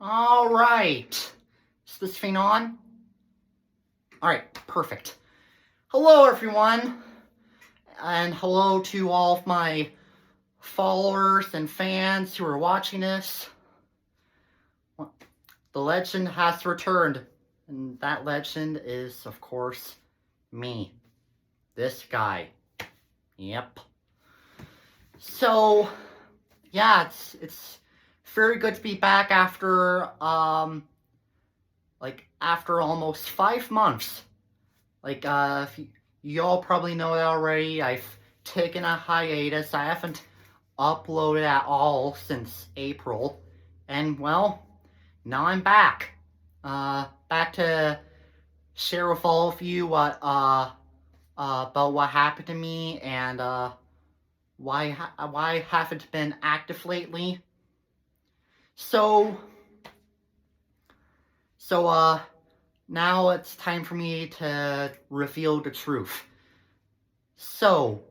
All right. Is this thing on? All right, perfect. Hello, everyone. And hello to all of my followers and fans who are watching this. The legend has returned. And that legend is, of course, me. This guy. Yep. So, yeah, it's very good to be back after after almost 5 months. If you all probably know that already, I've taken a hiatus. I haven't uploaded at all since April, and well, now I'm back. Back to share with all of you what about what happened to me and why I haven't been active lately. So now it's time for me to reveal the truth. So,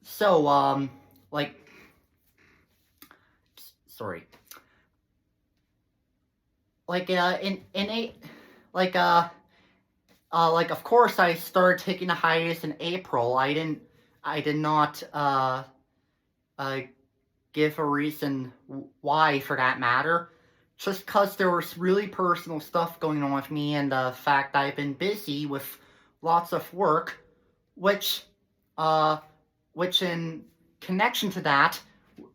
sorry. Of course I started taking a hiatus in April. I did not, give a reason why, for that matter. Just because there was really personal stuff going on with me, and the fact that I've been busy with lots of work, which in connection to that,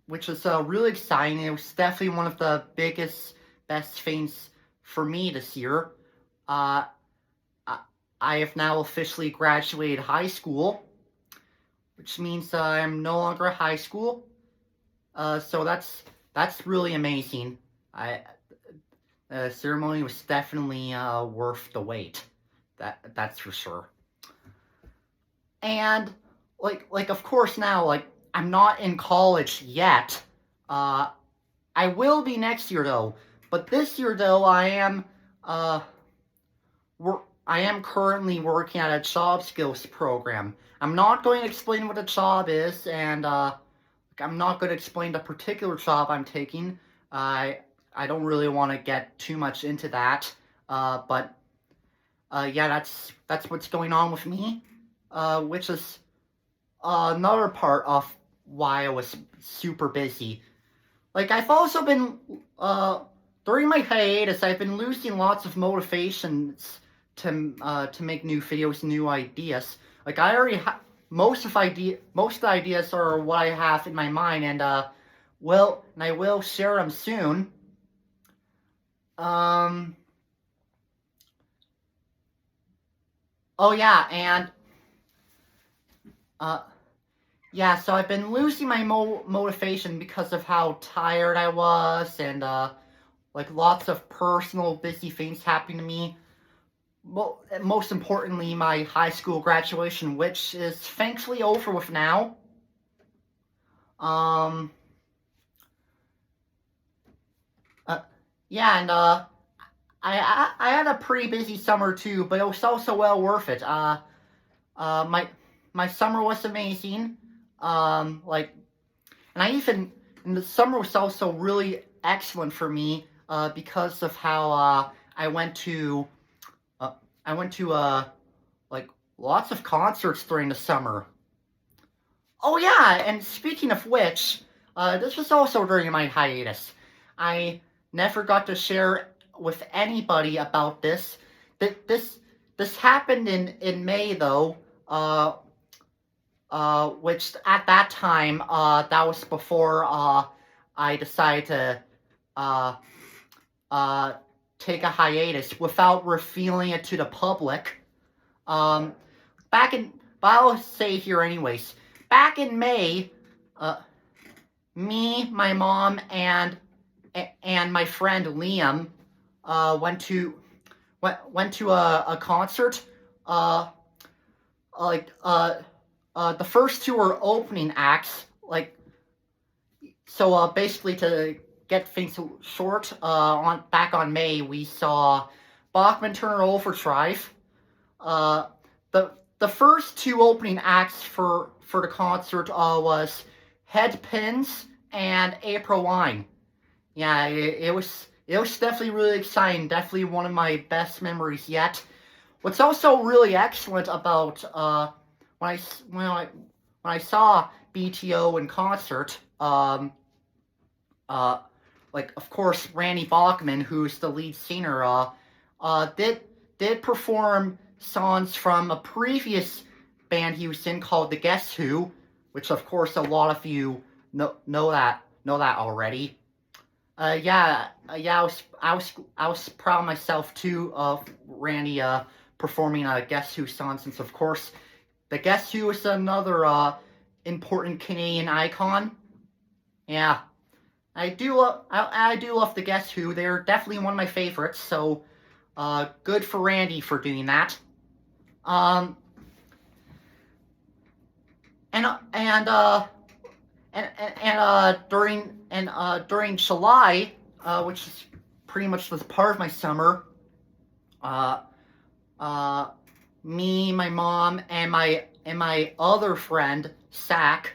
which is really exciting. It was definitely one of the best things for me this year. I have now officially graduated high school, which means I'm no longer at high school. So that's really amazing. The ceremony was definitely worth the wait. That's for sure. And of course now, I'm not in college yet. I will be next year though. But this year though, I am currently working at a job skills program. I'm not going to explain what a job is, and I'm not going to explain the particular job I'm taking. I don't really want to get too much into that. But yeah, that's what's going on with me. Which is another part of why I was super busy. I've also been during my hiatus, I've been losing lots of motivations to make new videos, new ideas. I already most of the ideas are what I have in my mind, and I will share them soon. Oh yeah, and yeah, so I've been losing my motivation because of how tired I was, and lots of personal busy things happening to me. Well, most importantly, my high school graduation, which is thankfully over with now. Yeah, and I had a pretty busy summer too, but it was also well worth it. My summer was amazing. And and the summer was also really excellent for me, because of how I went to lots of concerts during the summer. Oh yeah, and speaking of which, this was also during my hiatus. I never got to share with anybody about this. This happened in May though, which at that time, that was before I decided to take a hiatus without revealing it to the public. But I'll say here anyways. Back in May, me, my mom, and my friend Liam went to a concert. The first two were opening acts. Basically to get things short, back on May we saw Bachman Turner Overdrive. The first two opening acts for the concert was Headpins and April Wine. Yeah, it was definitely really exciting. Definitely one of my best memories yet. What's also really excellent about when I s- when I saw BTO in concert, uh, like of course Randy Bachman, who's the lead singer, did perform songs from a previous band he was in called the Guess Who, which of course a lot of you know that already. Yeah, I was proud of myself too of Randy performing a Guess Who song, since of course the Guess Who is another important Canadian icon. Yeah, I do love the Guess Who. They're definitely one of my favorites. So good for Randy for doing that. Um, and and during July, which is pretty much was part of my summer. Uh, uh, Me, my mom, and my other friend Zach,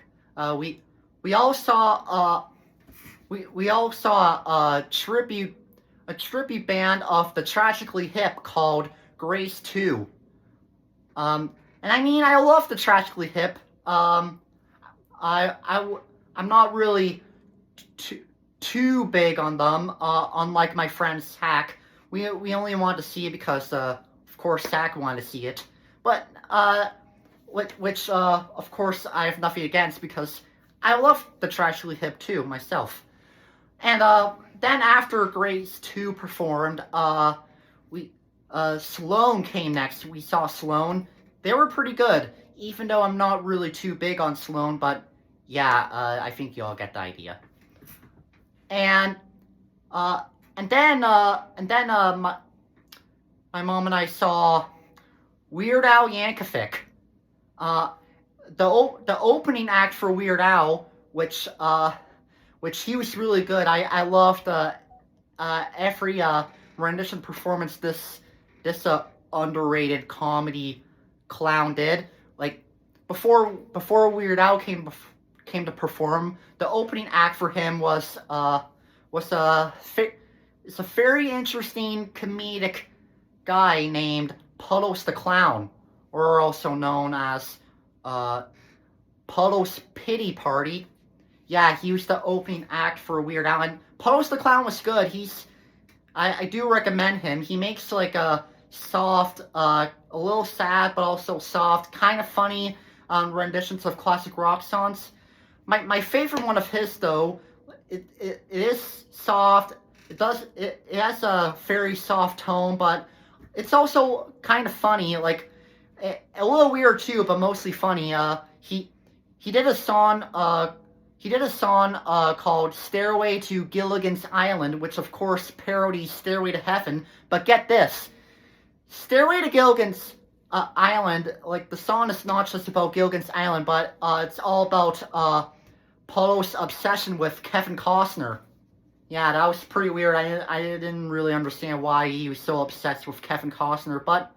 we we all saw a tribute band of the Tragically Hip called Grace 2. And I mean, I love the Tragically Hip. I'm not really too big on them. Unlike my friend Zach, we only wanted to see it because of course Zach wanted to see it. But which of course I have nothing against, because I love the Tragically Hip too myself. And then after Grace 2 performed, we Sloan came next. We saw Sloan. They were pretty good, even though I'm not really too big on Sloan, but yeah, I think you all get the idea. And uh, and then my mom and I saw Weird Al Yankovic. Uh, the opening act for Weird Al, which he was really good. I loved every rendition performance this underrated comedy clown did. Like before Weird Al came to perform, the opening act for him was it's a very interesting comedic guy named Puddles the Clown, or also known as uh, Puddles Pity Party. Yeah, he was the opening act for Weird Al. And Puddles the Clown was good. I do recommend him. He makes like a soft, a little sad, but also soft, kind of funny renditions of classic rock songs. My favorite one of his, though, it is soft. It has a very soft tone, but it's also kind of funny. Like a little weird too, but mostly funny. He did a song. Called "Stairway to Gilligan's Island," which of course parodies "Stairway to Heaven." But get this, "Stairway to Gilligan's Island," like the song is not just about Gilligan's Island, but it's all about Polo's obsession with Kevin Costner. Yeah, that was pretty weird. I didn't really understand why he was so obsessed with Kevin Costner, but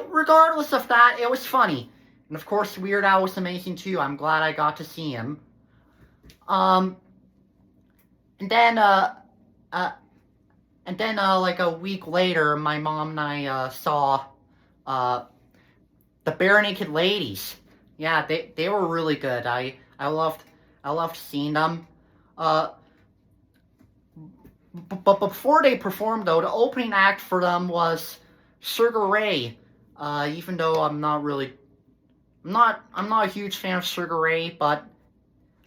regardless of that, it was funny. And of course, Weird Al was amazing too. I'm glad I got to see him. Um, and then uh, like a week later, my mom and I saw uh, the Bare Naked Ladies. Yeah, they were really good. I loved seeing them. Uh, but before they performed, though, the opening act for them was Sugar Ray. Even though I'm not a huge fan of Sugar Ray, but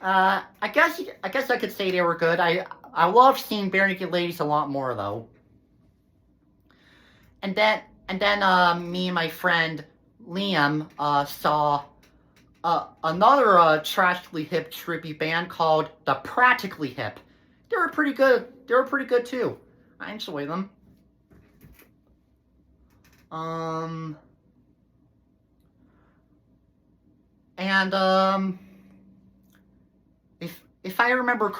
I guess I could say they were good. I love seeing Bare Naked Ladies a lot more, though. And then me and my friend Liam saw another tragically hip tribute band called the Practically Hip. They were pretty good. They were pretty good too. I enjoy them. Um and if I remember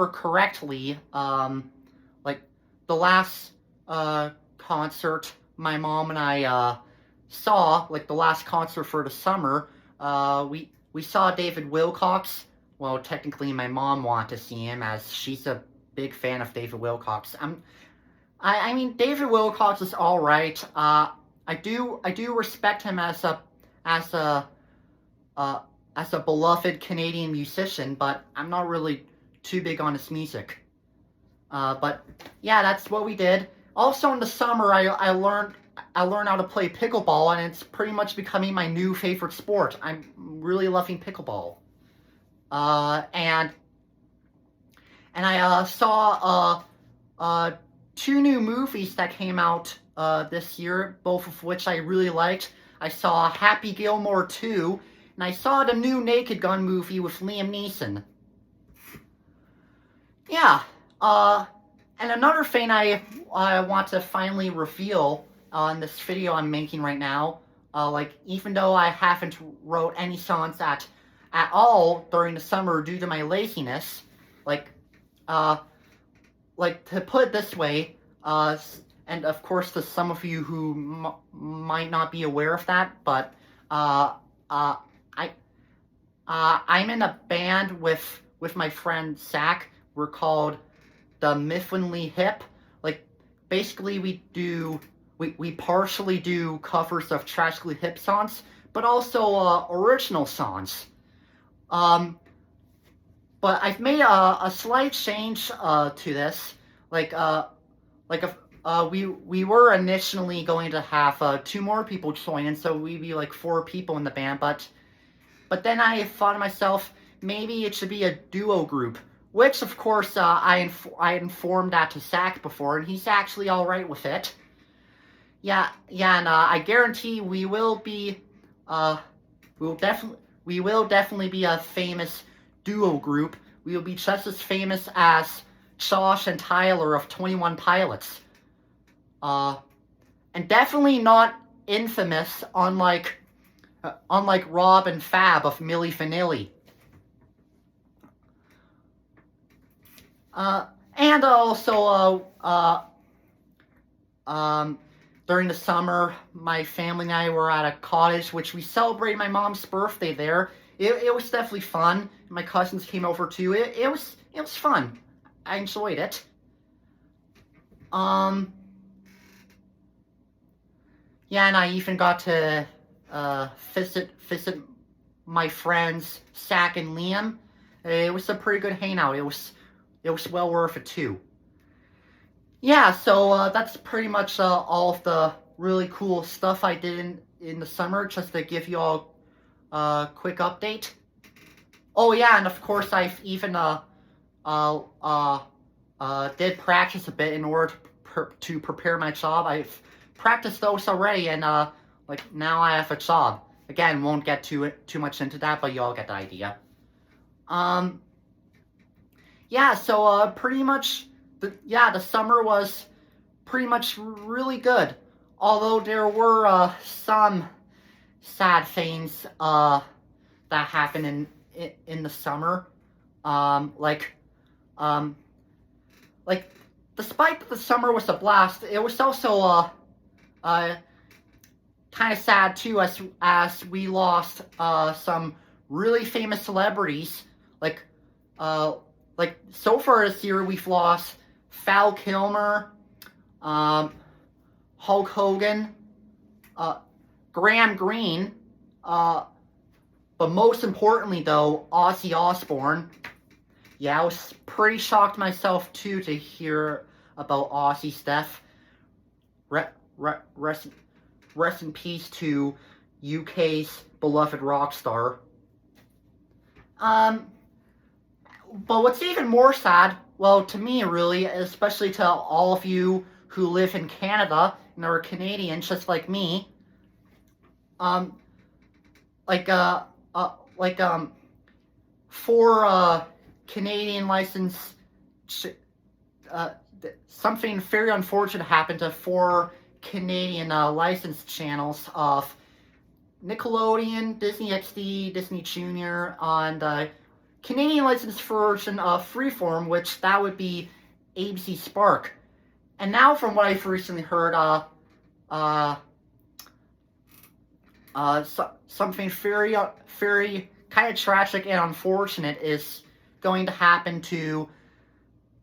correctly, like the last concert my mom and I saw, like the last concert for the summer, we saw David Wilcox. Well, technically, my mom wanted to see him, as she's a big fan of David Wilcox. I mean, David Wilcox is all right. I do respect him as a uh, as a beloved Canadian musician, but I'm not really too big on his music. But yeah, that's what we did. Also in the summer, I learned how to play pickleball, and it's pretty much becoming my new favorite sport. I'm really loving pickleball. And I saw 2 new movies that came out this year, both of which I really liked. I saw Happy Gilmore 2, and I saw the new Naked Gun movie with Liam Neeson. Yeah, and another thing I want to finally reveal in this video I'm making right now, like, even though I haven't wrote any songs at all during the summer due to my laziness, like to put it this way, and of course to some of you who might not be aware of that, but I'm in a band with my friend Zach. We're called the Mifflinly Hip. Like, basically we partially do covers of Tragically Hip songs, but also original songs. But I've made a slight change to this. We were initially going to have 2 more people join, and so we'd be like 4 people in the band. But then I thought to myself, maybe it should be a duo group. Which, of course, I informed that to Zach before, and he's actually all right with it. Yeah, and I guarantee we will definitely be a famous duo group. We will be just as famous as Josh and Tyler of 21 Pilots. And definitely not infamous, unlike Rob and Fab of Milli Vanilli. And also, during the summer, my family and I were at a cottage, which we celebrated my mom's birthday there. It was definitely fun. My cousins came over too. It was fun. I enjoyed it. Yeah, and I even got to visit my friends Zach and Liam. It was a pretty good hangout. It was well worth it too. Yeah, so that's pretty much all of the really cool stuff I did in the summer, just to give you all a quick update. Oh yeah, and of course I've even did practice a bit in order to prepare my job. I've practiced those already, and like, now I have a job. Again, won't get too much into that, but you all get the idea. Yeah, so pretty much, the summer was pretty much really good. Although there were some sad things that happened in the summer. Despite that the summer was a blast, it was also kind of sad too, as we lost some really famous celebrities. Like, so far this year, we've lost Val Kilmer, Hulk Hogan, Graham Greene, but most importantly, though, Ozzy Osbourne. Yeah, I was pretty shocked myself, too, to hear about Ozzy's death. Rest in peace to UK's beloved rock star. But what's even more sad, well, to me really, especially to all of you who live in Canada and are Canadians just like me, 4 Canadian license, something very unfortunate happened to 4 Canadian licensed channels of Nickelodeon, Disney XD, Disney Junior, on the Canadian licensed version of Freeform, which that would be ABC Spark. And now, from what I've recently heard, something very kind of tragic and unfortunate is going to happen to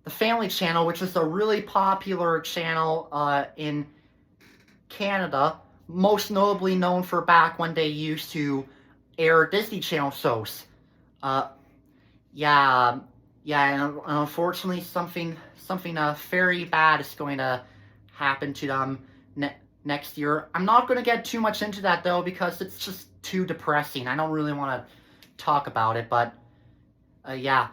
the Family Channel, which is a really popular channel in Canada, most notably known for back when they used to air Disney Channel shows. Uh, yeah, yeah, and unfortunately, something very bad is going to happen to them next year. I'm not going to get too much into that though because it's just too depressing. I don't really want to talk about it, but yeah.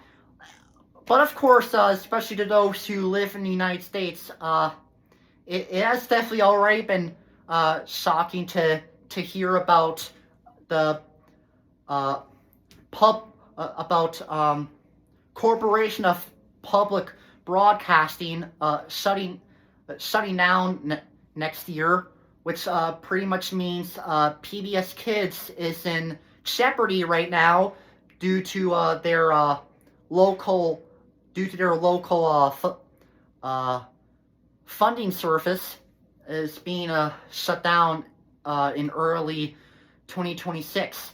But of course, especially to those who live in the United States, it has definitely already been shocking to hear about the Corporation of Public Broadcasting shutting down next year, which pretty much means PBS Kids is in jeopardy right now due to their local funding service is being shut down in early 2026.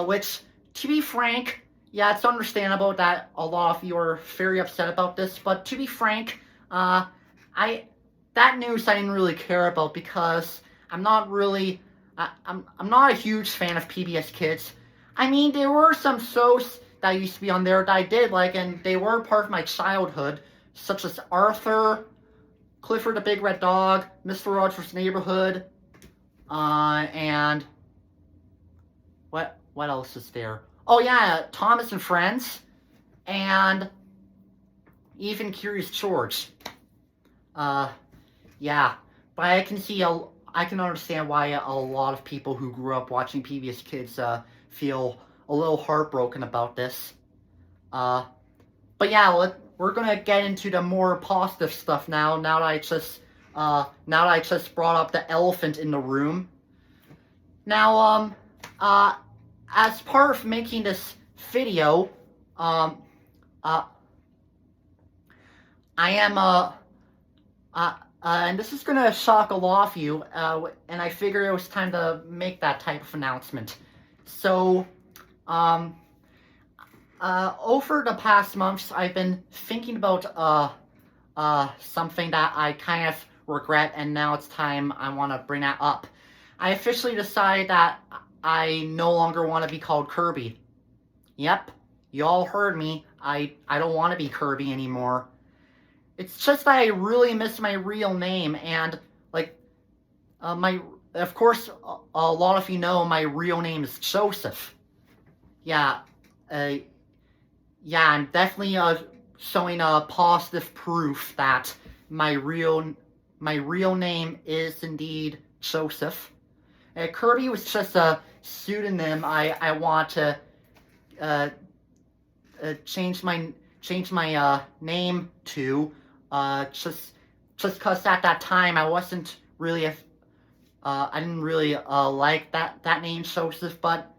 Which, to be frank, yeah, it's understandable that a lot of you are very upset about this. But to be frank, that news I didn't really care about because I'm not a huge fan of PBS Kids. I mean, there were some shows that used to be on there that I did like, and they were part of my childhood, such as Arthur, Clifford the Big Red Dog, Mr. Rogers' Neighborhood, and what else is there? Oh yeah, Thomas and Friends, and even Curious George. Yeah, but I can understand why a lot of people who grew up watching PBS Kids feel a little heartbroken about this. But yeah, we're gonna get into the more positive stuff now. Now that I just brought up the elephant in the room. Now, as part of making this video, I am and this is gonna shock a lot of you, and I figured it was time to make that type of announcement. So, over the past months, I've been thinking about something that I kind of regret, and now it's time I want to bring that up. I officially decided that I no longer want to be called Kirby. Yep, you all heard me. I don't want to be Kirby anymore. It's just that I really miss my real name, and like of course, a lot of you know my real name is Joseph. Yeah, yeah, I'm definitely showing positive proof that my real name is indeed Joseph. Kirby was just a pseudonym I want to change my name to, just because at that time I wasn't really I didn't really like that name Joseph, but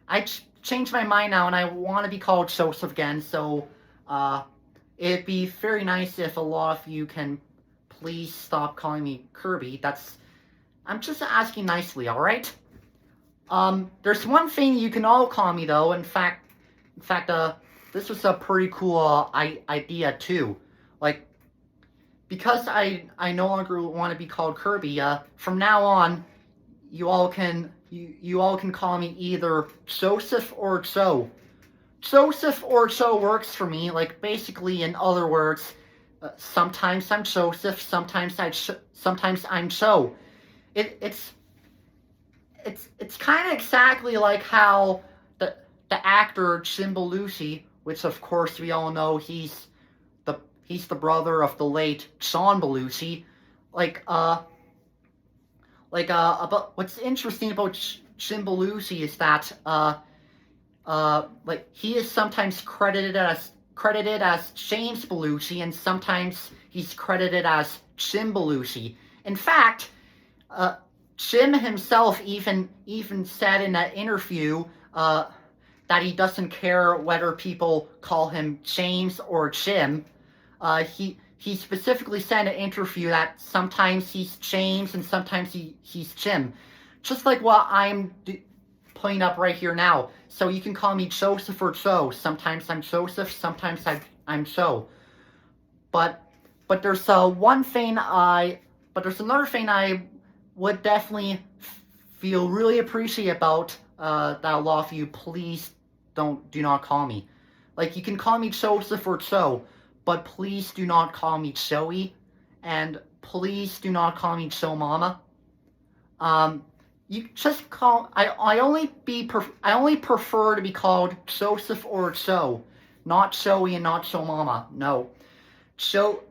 I changed my mind now and I want to be called Joseph again. So it'd be very nice if a lot of you can please stop calling me Kirby. I'm just asking nicely, all right? There's one thing you can all call me though. In fact, this was a pretty cool idea too. Like, because I no longer want to be called Kirby. From now on, you all can call me either Joseph or Joe. Joseph or Joe works for me. Like, basically, in other words, sometimes I'm Joseph, sometimes I'm Joe. It's kind of exactly like how the actor Jim Belushi, which of course we all know he's the brother of the late John Belushi. About what's interesting about Jim Belushi is that he is sometimes credited as James Belushi, and sometimes he's credited as Jim Belushi. In fact, Jim himself even said in an interview that he doesn't care whether people call him James or Jim. He specifically said in an interview that sometimes he's James and sometimes he's Jim. Just like what I'm putting up right here now. So you can call me Joseph or Joe. Sometimes I'm Joseph, sometimes I'm Joe. but there's another thing I would definitely feel really appreciative about that a lot of you please do not call me. Like, you can call me Joseph or Cho, but please do not call me Joey, and please do not call me Cho Mama. You just call. I only prefer to be called Joseph or Cho, not Joey and not Cho Mama. No,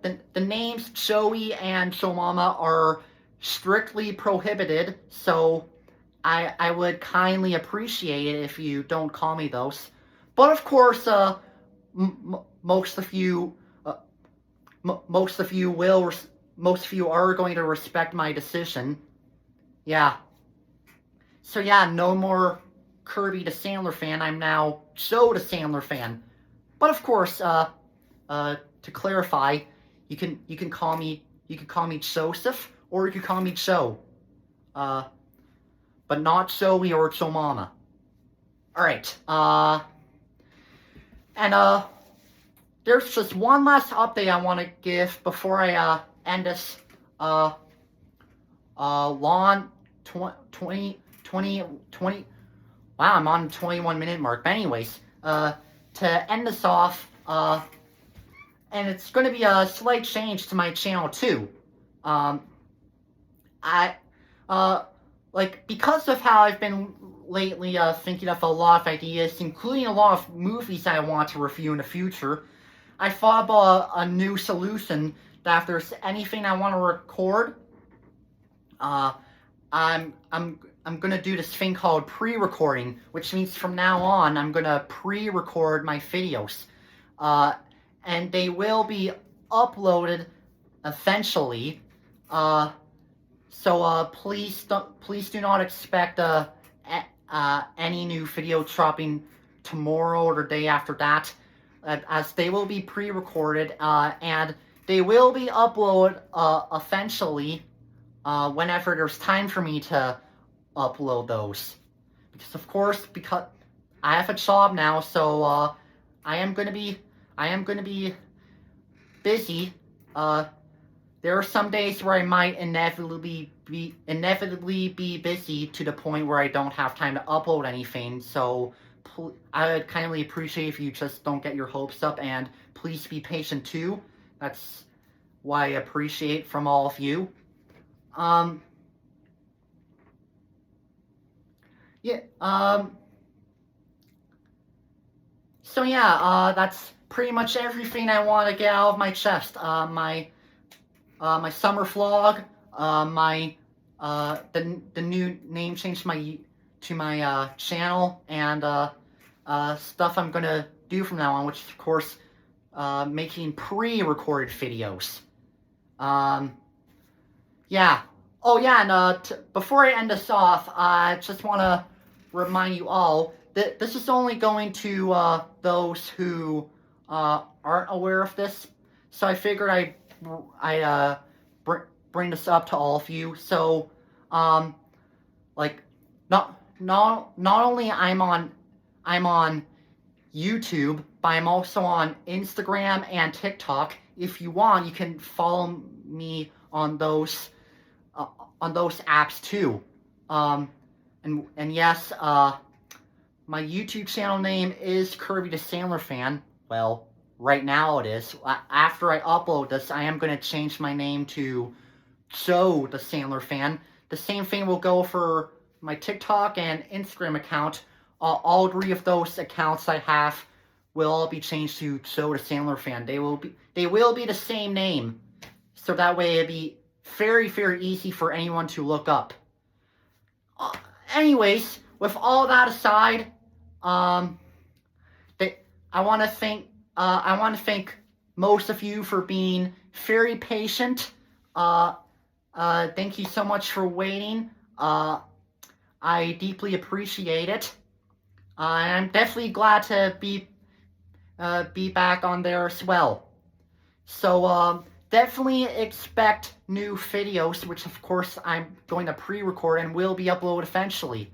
the names Joey and Cho Mama are strictly prohibited. So I would kindly appreciate it if you don't call me those. But of course, most of you are going to respect my decision. Yeah. So yeah, no more Kirby the Sandler fan. I'm now Joe the Sandler fan. But of course, to clarify, you can call me Joseph, or you can call me Joe. But not Joey or Cho Mama. All right. And there's just one last update I want to give before I end this long 20. Wow, I'm on the 21-minute mark. But anyways, to end this off, and it's going to be a slight change to my channel too. Because of how I've been lately thinking of a lot of ideas, including a lot of movies I want to review in the future, I thought about a new solution that if there's anything I want to record, I'm gonna do this thing called pre-recording, which means from now on I'm gonna pre-record my videos, and they will be uploaded eventually. So please do not expect any new video dropping tomorrow or the day after that, as they will be pre-recorded, and they will be uploaded eventually, whenever there's time for me to upload those. Because I have a job now, so I am gonna be busy. There are some days where I might inevitably be busy to the point where I don't have time to upload anything. So I would kindly appreciate if you just don't get your hopes up, and please be patient too. That's what I appreciate from all of you. So yeah, that's pretty much everything I want to get out of my chest. My summer vlog, the new name change to my channel, and stuff I'm gonna do from now on, which is of course making pre-recorded videos. Yeah. Oh yeah, and before I end this off, I just want to remind you all that this is only going to those who aren't aware of this. So I figured I bring this up to all of you. So like not only I'm on YouTube, but I'm also on Instagram and TikTok. If you want, you can follow me on those apps too. And yes, my YouTube channel name is Kirby the Sandler Fan. Well, right now it is. After I upload this, I am going to change my name to Joe the Sandler Fan. The same thing will go for my TikTok and Instagram account. All three of those accounts I have will all be changed to Joe the Sandler Fan. They will be the same name, so that way it'd be very, very easy for anyone to look up. Anyways, with all that aside, I want to thank most of you for being very patient. Thank you so much for waiting. I deeply appreciate it. I'm definitely glad to be back on there as well. So definitely expect new videos, which of course I'm going to pre-record and will be uploaded eventually.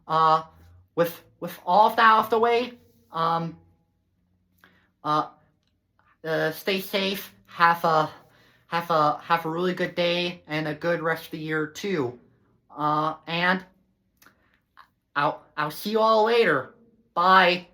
With all of that out of the way, stay safe, have a really good day and a good rest of the year too. And I'll see you all later. Bye.